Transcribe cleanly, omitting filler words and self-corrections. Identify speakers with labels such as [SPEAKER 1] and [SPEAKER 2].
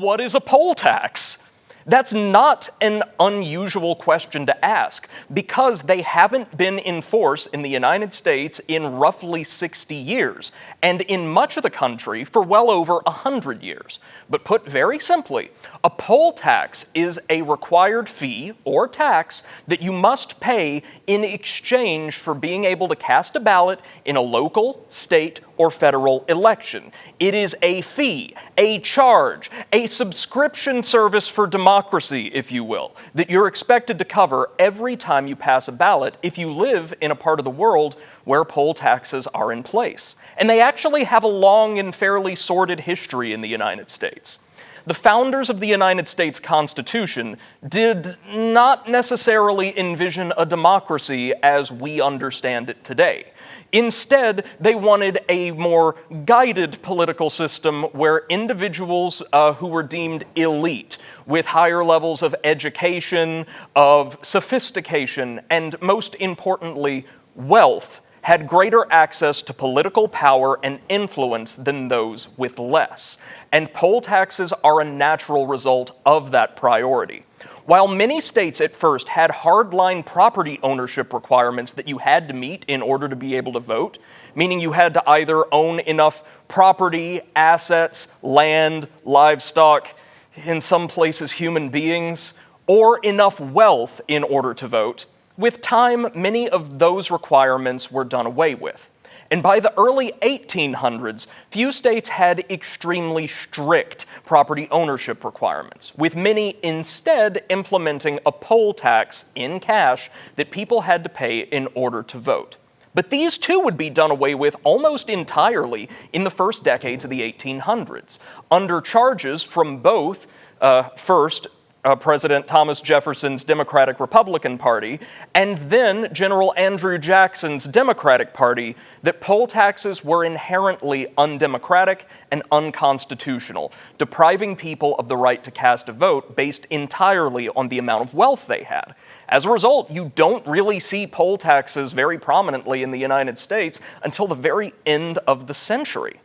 [SPEAKER 1] what is a poll tax? That's not an unusual question to ask because they haven't been in force in the United States in roughly 60 years, and in much of the country for well over 100 years. But put very simply, a poll tax is a required fee or tax that you must pay in exchange for being able to cast a ballot in a local, state, or federal election. It is a fee, a charge, a subscription service for democracy, if you will, that you're expected to cover every time you pass a ballot if you live in a part of the world where poll taxes are in place. And they actually have a long and fairly sordid history in the United States. The founders of the United States Constitution did not necessarily envision a democracy as we understand it today. Instead, they wanted a more guided political system where individuals who were deemed elite, with higher levels of education, of sophistication, and most importantly, wealth, had greater access to political power and influence than those with less. And poll taxes are a natural result of that priority. While many states at first had hardline property ownership requirements that you had to meet in order to be able to vote, meaning you had to either own enough property, assets, land, livestock, in some places human beings, or enough wealth in order to vote, with time, many of those requirements were done away with. And by the early 1800s, few states had extremely strict property ownership requirements, with many instead implementing a poll tax in cash that people had to pay in order to vote. But these too would be done away with almost entirely in the first decades of the 1800s, under charges from both, first, President Thomas Jefferson's Democratic-Republican Party, and then General Andrew Jackson's Democratic Party, that poll taxes were inherently undemocratic and unconstitutional, depriving people of the right to cast a vote based entirely on the amount of wealth they had. As a result, you don't really see poll taxes very prominently in the United States until the very end of the century.